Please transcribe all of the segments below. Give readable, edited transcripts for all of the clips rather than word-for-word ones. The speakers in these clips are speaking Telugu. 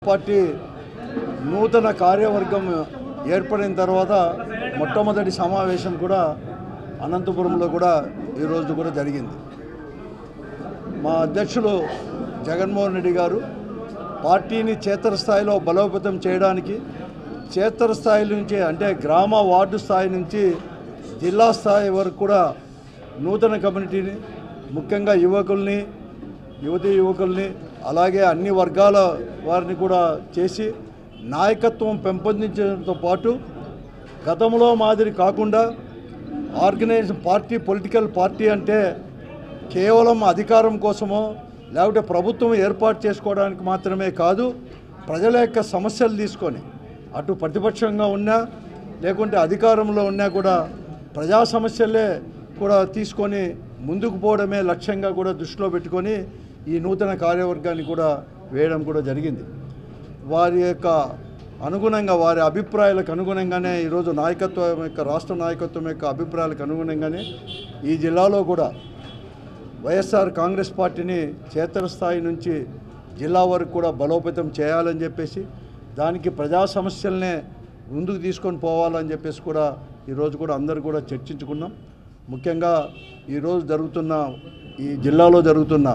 పార్టీ నూతన కార్యవర్గం ఏర్పడిన తర్వాత మొట్టమొదటి సమావేశం కూడా అనంతపురంలో కూడా ఈరోజు కూడా జరిగింది. మా అధ్యక్షులు జగన్మోహన్ రెడ్డి గారు పార్టీని క్షేత్రస్థాయిలో బలోపేతం చేయడానికి క్షేత్రస్థాయి నుంచి అంటే గ్రామ వార్డు స్థాయి నుంచి జిల్లా స్థాయి వరకు కూడా నూతన కమ్యూనిటీని ముఖ్యంగా యువకుల్ని అలాగే అన్ని వర్గాల వారిని కూడా చేసి నాయకత్వం పెంపొందించడంతో పాటు గతంలో మాదిరి కాకుండా ఆర్గనైజ్డ్ పార్టీ పొలిటికల్ పార్టీ అంటే కేవలం అధికారం కోసమో లేకపోతే ప్రభుత్వం ఏర్పాటు చేసుకోవడానికి మాత్రమే కాదు, ప్రజల యొక్క సమస్యలు తీసుకొని అటు ప్రతిపక్షంగా ఉన్నా లేకుంటే అధికారంలో ఉన్నా కూడా ప్రజా సమస్యలే కూడా తీసుకొని ముందుకు పోవడమే లక్ష్యంగా కూడా దృష్టిలో పెట్టుకొని ఈ నూతన కార్యవర్గాన్ని కూడా వేయడం కూడా జరిగింది. వారి యొక్క అనుగుణంగా వారి అభిప్రాయాలకు అనుగుణంగానే ఈరోజు నాయకత్వం యొక్క రాష్ట్ర నాయకత్వం యొక్క అభిప్రాయాలకు అనుగుణంగానే ఈ జిల్లాలో కూడా వైఎస్ఆర్ కాంగ్రెస్ పార్టీని క్షేత్రస్థాయి నుంచి జిల్లా వరకు కూడా బలోపేతం చేయాలని చెప్పేసి దానికి ప్రజా సమస్యలనే ముందుకు తీసుకొని పోవాలని చెప్పేసి కూడా ఈరోజు కూడా అందరూ కూడా చర్చించుకున్నాం. ముఖ్యంగా ఈరోజు జరుగుతున్న ఈ జిల్లాలో జరుగుతున్న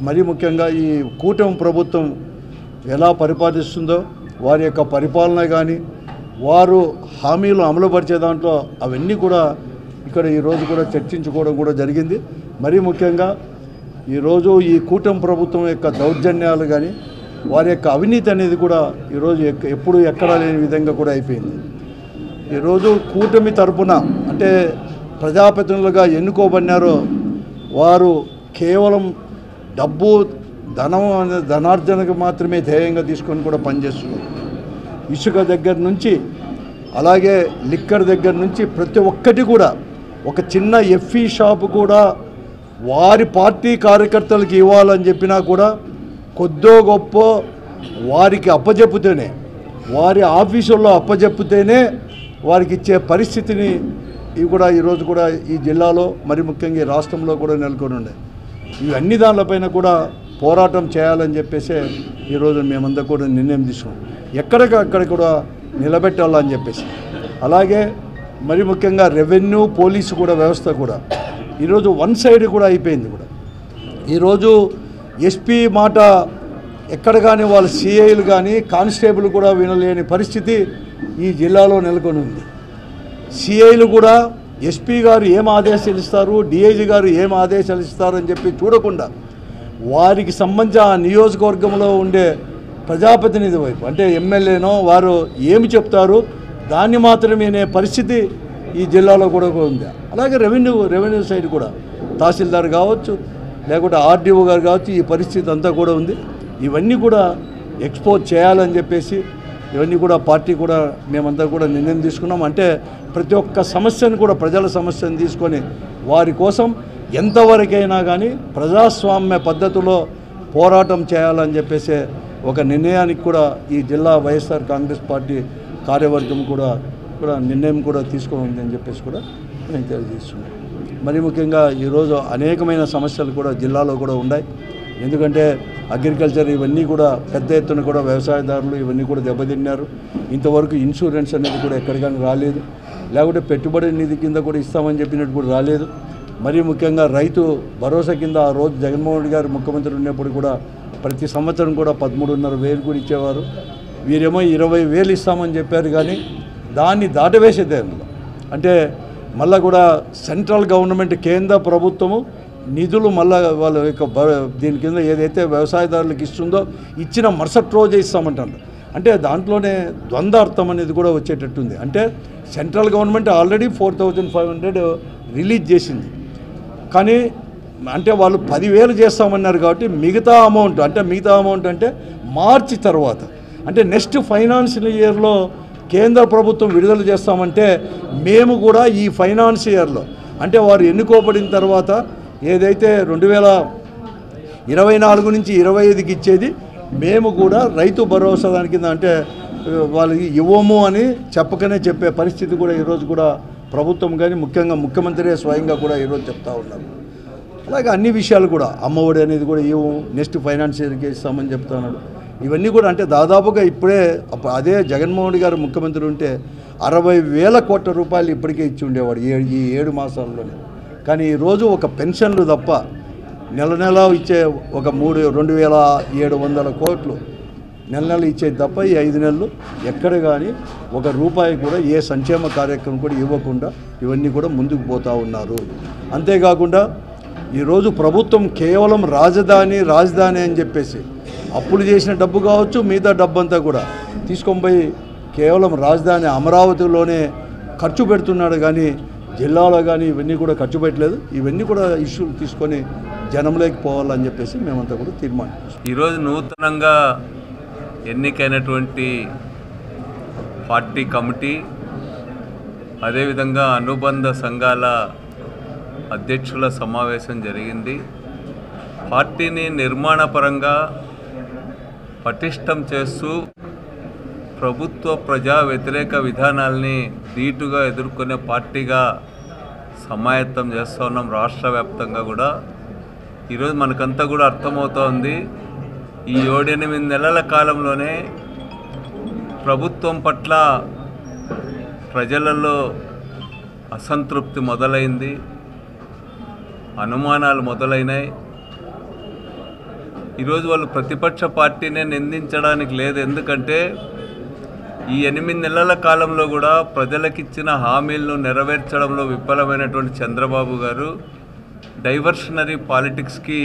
మరీ ముఖ్యంగా ఈ కూటమి ప్రభుత్వం ఎలా పరిపాలిస్తుందో వారి యొక్క పరిపాలన కానీ వారు హామీలు అమలుపరిచే దాంట్లో అవన్నీ కూడా ఇక్కడ ఈరోజు కూడా చర్చించుకోవడం కూడా జరిగింది. మరీ ముఖ్యంగా ఈరోజు ఈ కూటమి ప్రభుత్వం యొక్క దౌర్జన్యాలు కానీ వారి యొక్క అవినీతి అనేది కూడా ఈరోజు ఎప్పుడు ఎక్కడా లేని విధంగా కూడా అయిపోయింది. ఈరోజు కూటమి తరపున అంటే ప్రజాప్రతినిధులుగా ఎన్నుకోబడినారో వారు కేవలం డబ్బు ధనార్జనకు మాత్రమే ధ్యేయంగా తీసుకొని కూడా పనిచేస్తున్నారు. ఇసుక దగ్గర నుంచి అలాగే లిక్కర్ దగ్గర నుంచి ప్రతి ఒక్కటి కూడా ఒక చిన్న ఎఫ్ఈ షాపు కూడా వారి పార్టీ కార్యకర్తలకు ఇవ్వాలని చెప్పినా కూడా కొద్దో గొప్ప వారికి అప్పచెప్పితేనే వారి ఆఫీసుల్లో అప్పచెప్పితేనే వారికి ఇచ్చే పరిస్థితిని ఇవి కూడా ఈరోజు కూడా ఈ జిల్లాలో మరి ముఖ్యంగా ఈ రాష్ట్రంలో కూడా నెలకొని ఉన్నాయి. ఇవన్నీ దానిపైన కూడా పోరాటం చేయాలని చెప్పేసి ఈరోజు మేమంతా కూడా నిర్ణయం తీసుకున్నాం. ఎక్కడికక్కడ కూడా నిలబెట్టాలని చెప్పేసి అలాగే మరి ముఖ్యంగా రెవెన్యూ పోలీసు కూడా వ్యవస్థ కూడా ఈరోజు వన్ సైడ్ కూడా అయిపోయింది. కూడా ఈరోజు ఎస్పీ మాట ఎక్కడ కానీ వాళ్ళ సిఐలు కానీ కానిస్టేబుల్ కూడా వినలేని పరిస్థితి ఈ జిల్లాలో నెలకొని ఉంది. సిఐలు కూడా ఎస్పీ గారు ఏం ఆదేశాలు ఇస్తారు, డిఐజీ గారు ఏం ఆదేశాలు ఇస్తారని చెప్పి చూడకుండా వారికి సంబంధించి ఆ నియోజకవర్గంలో ఉండే ప్రజాప్రతినిధి వైపు అంటే ఎమ్మెల్యేనో వారు ఏమి చెప్తారు దాన్ని మాత్రమే అనే పరిస్థితి ఈ జిల్లాలో కూడా ఉంది. అలాగే రెవెన్యూ సైడ్ కూడా తహసీల్దార్ కావచ్చు లేకుంటే ఆర్డీఓ గారు కావచ్చు ఈ పరిస్థితి అంతా కూడా ఉంది. ఇవన్నీ కూడా ఎక్స్పోజ్ చేయాలని చెప్పేసి ఇవన్నీ కూడా పార్టీ కూడా మేమంతా కూడా నిర్ణయం తీసుకున్నాం. అంటే ప్రతి ఒక్క సమస్యను కూడా ప్రజల సమస్యను తీసుకొని వారి కోసం ఎంతవరకైనా కానీ ప్రజాస్వామ్య పద్ధతిలో పోరాటం చేయాలని చెప్పేసి ఒక నిర్ణయానికి కూడా ఈ జిల్లా వైఎస్ఆర్ కాంగ్రెస్ పార్టీ కార్యవర్గం కూడా నిర్ణయం కూడా తీసుకోవాలని చెప్పేసి కూడా నేను తెలియజేస్తున్నాను. మరి ముఖ్యంగా ఈరోజు అనేకమైన సమస్యలు కూడా జిల్లాలో కూడా ఉన్నాయి. ఎందుకంటే అగ్రికల్చర్ ఇవన్నీ కూడా పెద్ద ఎత్తున కూడా వ్యవసాయదారులు ఇవన్నీ కూడా దెబ్బతిన్నారు. ఇంతవరకు ఇన్సూరెన్స్ అనేది కూడా ఎక్కడికైనా రాలేదు, లేకుంటే పెట్టుబడి నిధి కింద కూడా ఇస్తామని చెప్పినట్టు కూడా రాలేదు. మరీ ముఖ్యంగా రైతు భరోసా కింద ఆ రోజు జగన్మోహన్ రెడ్డి గారు ముఖ్యమంత్రి ఉన్నప్పుడు కూడా ప్రతి సంవత్సరం కూడా 13,500 కూడా ఇచ్చేవారు. వీరేమో 20,000 ఇస్తామని చెప్పారు. కానీ దాన్ని దాటవేసేదే అంటే మళ్ళీ కూడా సెంట్రల్ గవర్నమెంట్ కేంద్ర ప్రభుత్వము నిధులు మళ్ళీ వాళ్ళ యొక్క దీని కింద ఏదైతే వ్యవసాయదారులకు ఇస్తుందో ఇచ్చిన మరుసటి రోజే ఇస్తామంటారు. అంటే దాంట్లోనే ద్వంద్వార్థం అనేది కూడా వచ్చేటట్టుంది. అంటే సెంట్రల్ గవర్నమెంట్ ఆల్రెడీ 4,500 రిలీజ్ చేసింది. కానీ అంటే వాళ్ళు 10,000 చేస్తామన్నారు కాబట్టి మిగతా అమౌంట్ అంటే మార్చి తర్వాత అంటే నెక్స్ట్ ఫైనాన్షియల్ ఇయర్లో కేంద్ర ప్రభుత్వం విడుదల చేస్తామంటే మేము కూడా ఈ ఫైనాన్స్ ఇయర్లో అంటే వారు ఎన్నుకోబడిన తర్వాత ఏదైతే 2024 నుంచి 25కి ఇచ్చేది మేము కూడా రైతు భరోసా దాని కింద అంటే వాళ్ళకి ఇవ్వము అని చెప్పే పరిస్థితి కూడా ఈరోజు కూడా ప్రభుత్వం కానీ ముఖ్యంగా ముఖ్యమంత్రి స్వయంగా కూడా ఈరోజు చెప్తా ఉన్నారు. అలాగే అన్ని విషయాలు కూడా అమ్మఒడి అనేది కూడా నెక్స్ట్ ఫైనాన్స్ ఇయర్కి ఇస్తామని చెప్తున్నాడు. ఇవన్నీ కూడా అంటే దాదాపుగా ఇప్పుడే అదే జగన్మోహన్ రెడ్డి గారు ముఖ్యమంత్రి ఉంటే 60,000 కోట్ల రూపాయలు ఇప్పటికే ఇచ్చి ఉండేవాడు ఈ 7 మాసాల్లోనే. కానీ ఈరోజు ఒక పెన్షన్లు తప్ప నెల ఇచ్చే ఒక 2,700 కోట్లు నెల ఇచ్చేది తప్ప ఈ 5 నెలలు ఎక్కడ కానీ ఒక రూపాయి కూడా ఏ సంక్షేమ కార్యక్రమం కూడా ఇవ్వకుండా ఇవన్నీ కూడా ముందుకు పోతూ ఉన్నారు. అంతేకాకుండా ఈరోజు ప్రభుత్వం కేవలం రాజధాని అని చెప్పేసి అప్పులు చేసిన డబ్బు కావచ్చు, మిగతా డబ్బు అంతా కూడా తీసుకొని పోయి కేవలం రాజధాని అమరావతిలోనే ఖర్చు పెడుతున్నాడు, కానీ జిల్లాలో కానీ ఇవన్నీ కూడా ఖర్చు పెట్టలేదు. ఇవన్నీ కూడా ఇష్యూలు తీసుకొని జనంలోకి పోవాలని చెప్పేసి మేమంతా కూడా తీర్మానించాం. ఈరోజు నూతనంగా ఎన్నికైనటువంటి పార్టీ కమిటీ, అదేవిధంగా అనుబంధ సంఘాల అధ్యక్షుల సమావేశం జరిగింది. పార్టీని నిర్మాణపరంగా పటిష్టం చేస్తూ ప్రభుత్వ ప్రజా వ్యతిరేక విధానాల్ని ధీటుగా ఎదుర్కొనే పార్టీగా సమాయత్తం చేస్తూ ఉన్నాం. రాష్ట్ర వ్యాప్తంగా కూడా ఈరోజు మనకంతా కూడా అర్థమవుతోంది, ఈ 7-8 నెలల కాలంలోనే ప్రభుత్వం పట్ల ప్రజలలో అసంతృప్తి మొదలైంది, అనుమానాలు మొదలైనాయి. ఈరోజు వాళ్ళు ప్రతిపక్ష పార్టీనే నిందించడానికి లేదు. ఎందుకంటే ఈ 8 నెలల కాలంలో కూడా ప్రజలకిచ్చిన హామీలను నెరవేర్చడంలో విఫలమైనటువంటి చంద్రబాబు గారు డైవర్షనరీ పాలిటిక్స్కి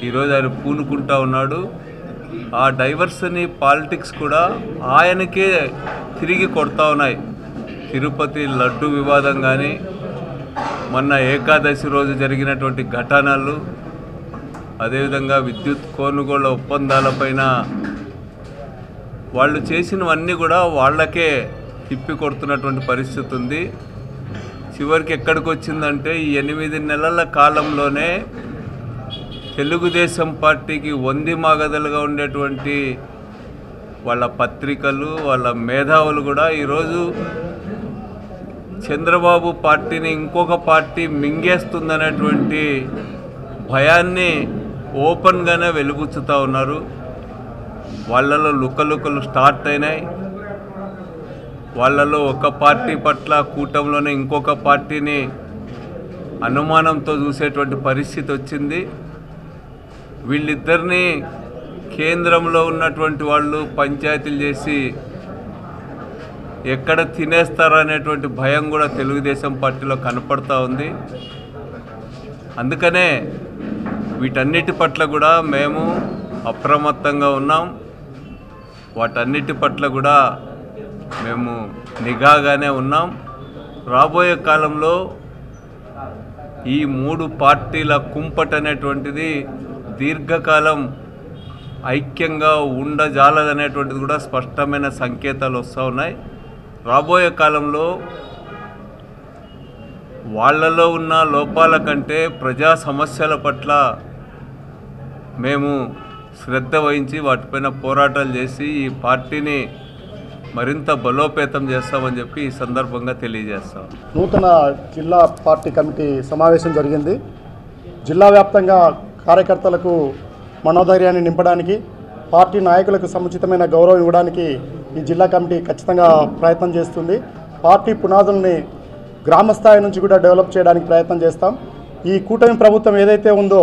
ఈరోజు ఆయన పూనుకుంటా ఉన్నాడు. ఆ డైవర్షనరీ పాలిటిక్స్ కూడా ఆయనకే తిరిగి కొడతా ఉన్నాయి. తిరుపతి లడ్డు వివాదం కానీ, మొన్న ఏకాదశి రోజు జరిగినటువంటి ఘటనలు, అదేవిధంగా విద్యుత్ కొనుగోళ్ల ఒప్పందాలపైన వాళ్ళు చేసినవన్నీ కూడా వాళ్ళకే తిప్పి కొడుతున్నటువంటి పరిస్థితి ఉంది. చివరికి ఎక్కడికి వచ్చిందంటే ఈ 8 నెలల కాలంలోనే తెలుగుదేశం పార్టీకి వంది మాగదలుగా ఉండేటువంటి వాళ్ళ పత్రికలు, వాళ్ళ మేధావులు కూడా ఈరోజు చంద్రబాబు పార్టీని ఇంకొక పార్టీ మింగేస్తుందనేటువంటి భయాన్ని ఓపెన్గానే వెలుగుచ్చుతూ ఉన్నారు. వాళ్ళలో లుకలుకలు స్టార్ట్ అయినాయి. వాళ్ళలో ఒక పార్టీ పట్ల కూటమిలోనే ఇంకొక పార్టీని అనుమానంతో చూసేటువంటి పరిస్థితి వచ్చింది. వీళ్ళిద్దరినీ కేంద్రంలో ఉన్నటువంటి వాళ్ళు పంచాయతీలు చేసి ఎక్కడ తినేస్తారనేటువంటి భయం కూడా తెలుగుదేశం పార్టీలో కనపడతా ఉంది. అందుకనే వీటన్నిటి పట్ల కూడా మేము అప్రమత్తంగా ఉన్నాం. వాటన్నిటి పట్ల కూడా మేము నిఘాగానే ఉన్నాం. రాబోయే కాలంలో ఈ 3 పార్టీల కుంపట్ అనేటువంటిది దీర్ఘకాలం ఐక్యంగా ఉండజాలదనేటువంటిది కూడా స్పష్టమైన సంకేతాలు వస్తూ ఉన్నాయి. రాబోయే కాలంలో వాళ్ళలో ఉన్న లోపాల కంటే ప్రజా సమస్యల పట్ల మేము శ్రద్ధ వహించి వాటిపైన పోరాటాలు చేసి ఈ పార్టీని మరింత బలోపేతం చేస్తామని చెప్పి ఈ సందర్భంగా తెలియజేస్తాం. నూతన జిల్లా పార్టీ కమిటీ సమావేశం జరిగింది. జిల్లా వ్యాప్తంగా కార్యకర్తలకు మనోధైర్యాన్ని నింపడానికి, పార్టీ నాయకులకు సముచితమైన గౌరవం ఇవ్వడానికి ఈ జిల్లా కమిటీ ఖచ్చితంగా ప్రయత్నం చేస్తుంది. పార్టీ పునాదుల్ని గ్రామ స్థాయి నుంచి కూడా డెవలప్ చేయడానికి ప్రయత్నం చేస్తాం. ఈ కూటమి ప్రభుత్వం ఏదైతే ఉందో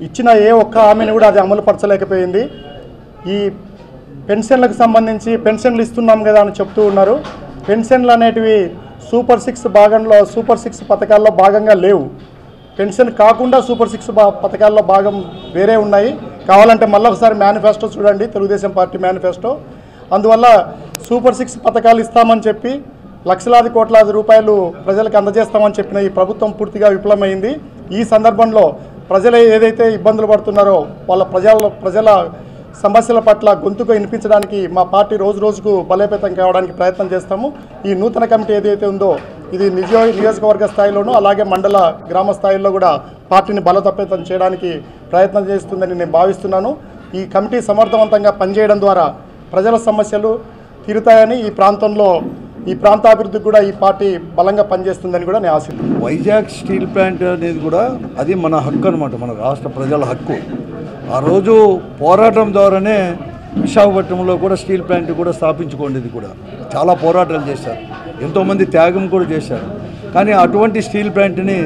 ఇచ్చిన ఏ ఒక్క హామీని కూడా అది అమలు పరచలేకపోయింది. ఈ పెన్షన్లకు సంబంధించి పెన్షన్లు ఇస్తున్నాం కదా అని చెప్తూ ఉన్నారు. పెన్షన్లు అనేటివి సూపర్ 6 పథకాల్లో భాగంగా లేవు. పెన్షన్ కాకుండా సూపర్ 6 పథకాల్లో భాగం వేరే ఉన్నాయి. కావాలంటే మళ్ళీ ఒకసారి మేనిఫెస్టో చూడండి, తెలుగుదేశం పార్టీ మేనిఫెస్టో. అందువల్ల సూపర్ 6 పథకాలు ఇస్తామని చెప్పి లక్షలాది కోట్లాది రూపాయలు ప్రజలకు అందజేస్తామని చెప్పిన ఈ ప్రభుత్వం పూర్తిగా విఫలమైంది. ఈ సందర్భంలో ప్రజలు ఏదైతే ఇబ్బందులు పడుతున్నారో వాళ్ళ ప్రజల సమస్యల పట్ల గొంతుకు వినిపించడానికి మా పార్టీ రోజు రోజుకు బలోపేతం కావడానికి ప్రయత్నం చేస్తాము. ఈ నూతన కమిటీ ఏదైతే ఉందో ఇది నియోజకవర్గ స్థాయిలోనూ అలాగే మండల గ్రామ స్థాయిలో కూడా పార్టీని బలోపేతం చేయడానికి ప్రయత్నం చేస్తుందని నేను భావిస్తున్నాను. ఈ కమిటీ సమర్థవంతంగా పనిచేయడం ద్వారా ప్రజల సమస్యలు తీరుతాయని ఈ ప్రాంతాభివృద్ధికి కూడా ఈ పార్టీ బలంగా పనిచేస్తుందని కూడా నేను ఆశిస్తున్నాను. వైజాగ్ స్టీల్ ప్లాంట్ అనేది కూడా అది మన హక్కు అనమాట, మన రాష్ట్ర ప్రజల హక్కు. ఆ రోజు పోరాటం ద్వారానే విశాఖపట్నంలో కూడా స్టీల్ ప్లాంట్ కూడా స్థాపించుకోండి కూడా చాలా పోరాటాలు చేశారు, ఎంతోమంది త్యాగం కూడా చేశారు. కానీ అటువంటి స్టీల్ ప్లాంట్ని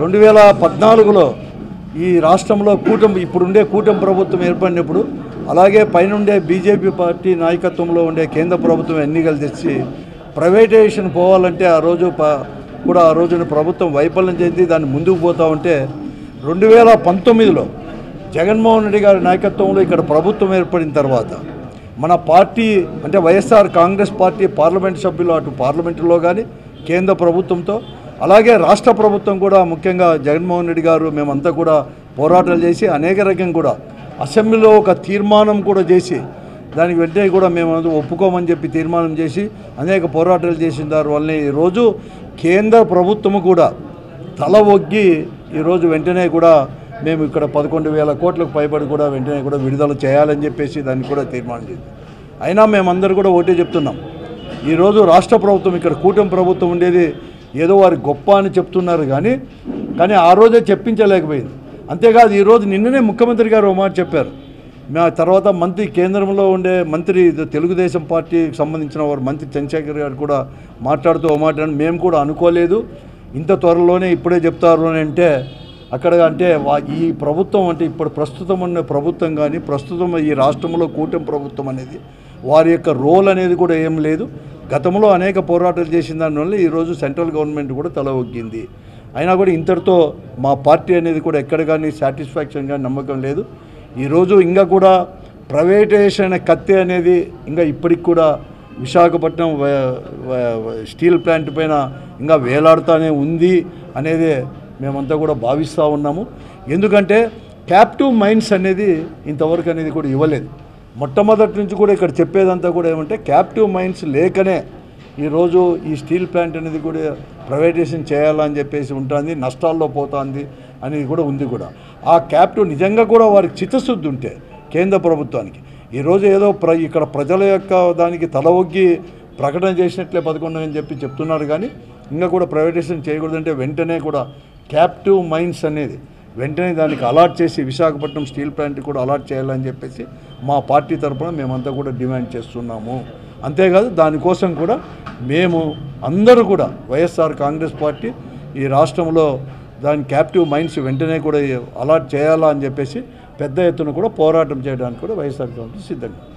2014లో ఈ రాష్ట్రంలో ఇప్పుడుండే కూటమి ప్రభుత్వం ఏర్పడినప్పుడు, అలాగే పైనుండే బీజేపీ పార్టీ నాయకత్వంలో ఉండే కేంద్ర ప్రభుత్వం ఎన్నికలు తెచ్చి ప్రైవేటైజేషన్ పోవాలంటే ఆ రోజున ప్రభుత్వం వైఫల్యం చెంది దాన్ని ముందుకు పోతూ ఉంటే 2019లో జగన్మోహన్ రెడ్డి గారి నాయకత్వంలో ఇక్కడ ప్రభుత్వం ఏర్పడిన తర్వాత మన పార్టీ అంటే వైఎస్ఆర్ కాంగ్రెస్ పార్టీ పార్లమెంట్ సభ్యులు అటు పార్లమెంటులో కానీ కేంద్ర ప్రభుత్వంతో అలాగే రాష్ట్ర ప్రభుత్వం కూడా ముఖ్యంగా జగన్మోహన్ రెడ్డి గారు మేమంతా కూడా పోరాటాలు చేసి అనేక రకం కూడా అసెంబ్లీలో ఒక తీర్మానం కూడా చేసి దానికి వెంటనే కూడా మేము ఒప్పుకోమని చెప్పి తీర్మానం చేసి అనేక పోరాటాలు చేసిన దాని వల్లనే ఈరోజు కేంద్ర ప్రభుత్వము కూడా తల ఒగ్గి ఈరోజు వెంటనే కూడా మేము ఇక్కడ 11,000 కోట్లకు పైబడి కూడా వెంటనే కూడా విడుదల చేయాలని చెప్పేసి దాన్ని కూడా తీర్మానం చేసింది. అయినా మేమందరూ కూడా ఒకటే చెప్తున్నాం, ఈరోజు రాష్ట్ర ప్రభుత్వం ఇక్కడ కూటమి ప్రభుత్వం ఉండేది ఏదో వారి గొప్ప అని చెప్తున్నారు కానీ ఆ రోజే చెప్పించలేకపోయింది. అంతేకాదు ఈరోజు నిన్ననే ముఖ్యమంత్రి గారు ఒక మాట చెప్పారు. మా తర్వాత కేంద్రంలో ఉండే మంత్రి తెలుగుదేశం పార్టీకి సంబంధించిన వారు మంత్రి చంద్రశేఖర్ గారు కూడా మాట్లాడుతూ ఒక మాట మేము కూడా అనుకోలేదు ఇంత త్వరలోనే ఇప్పుడే చెప్తారు అని అంటే అక్కడ అంటే ఈ ప్రభుత్వం అంటే ఇప్పుడు ప్రస్తుతం ఉన్న ప్రభుత్వం కానీ ప్రస్తుతం ఈ రాష్ట్రంలో కూటమి ప్రభుత్వం అనేది వారి యొక్క రోల్ అనేది కూడా ఏం లేదు. గతంలో అనేక పోరాటాలు చేసిన దానివల్ల ఈరోజు సెంట్రల్ గవర్నమెంట్ కూడా తల ఒగ్గింది. అయినా కూడా ఇంతటితో మా పార్టీ అనేది కూడా ఎక్కడ కానీ సాటిస్ఫాక్షన్ కానీ నమ్మకం లేదు. ఈరోజు ఇంకా కూడా ప్రైవేటైజేషన్ అనే కత్తి అనేది ఇంకా ఇప్పటికి కూడా విశాఖపట్నం స్టీల్ ప్లాంట్ పైన ఇంకా వేలాడుతూనే ఉంది అనేది మేమంతా కూడా భావిస్తూ ఉన్నాము. ఎందుకంటే క్యాప్టివ్ మైన్స్ అనేది ఇంతవరకు అనేది కూడా ఇవ్వలేదు. మొట్టమొదటి నుంచి కూడా ఇక్కడ చెప్పేదంతా కూడా ఏమంటే క్యాప్టివ్ మైన్స్ లేకనే ఈరోజు ఈ స్టీల్ ప్లాంట్ అనేది కూడా ప్రైవేటైజేషన్ చేయాలని చెప్పేసి ఉంటుంది, నష్టాల్లో పోతుంది అనేది కూడా ఉంది. కూడా ఆ క్యాప్టివ్ నిజంగా కూడా వారికి చిత్తశుద్ధి ఉంటే కేంద్ర ప్రభుత్వానికి ఈరోజు ఏదో ఇక్కడ ప్రజల యొక్క దానికి తల ఒగ్గి ప్రకటన చేసినట్లే 11 అని చెప్పి చెప్తున్నారు. కానీ ఇంకా కూడా ప్రైవేటైజేషన్ చేయకూడదంటే వెంటనే కూడా క్యాప్టివ్ మైన్స్ అనేది వెంటనే దానికి అలాట్ చేసి విశాఖపట్నం స్టీల్ ప్లాంట్ కూడా అలాట్ చేయాలని చెప్పేసి మా పార్టీ తరఫున మేమంతా కూడా డిమాండ్ చేస్తున్నాము. అంతేకాదు దానికోసం కూడా మేము అందరూ కూడా వైఎస్ఆర్ కాంగ్రెస్ పార్టీ ఈ రాష్ట్రంలో దాని క్యాప్టివ్ మైన్స్ వెంటనే కూడా అలాట్ చేయాలా అని చెప్పేసి పెద్ద ఎత్తున కూడా పోరాటం చేయడానికి కూడా వైఎస్ఆర్ కాంగ్రెస్ సిద్ధంగా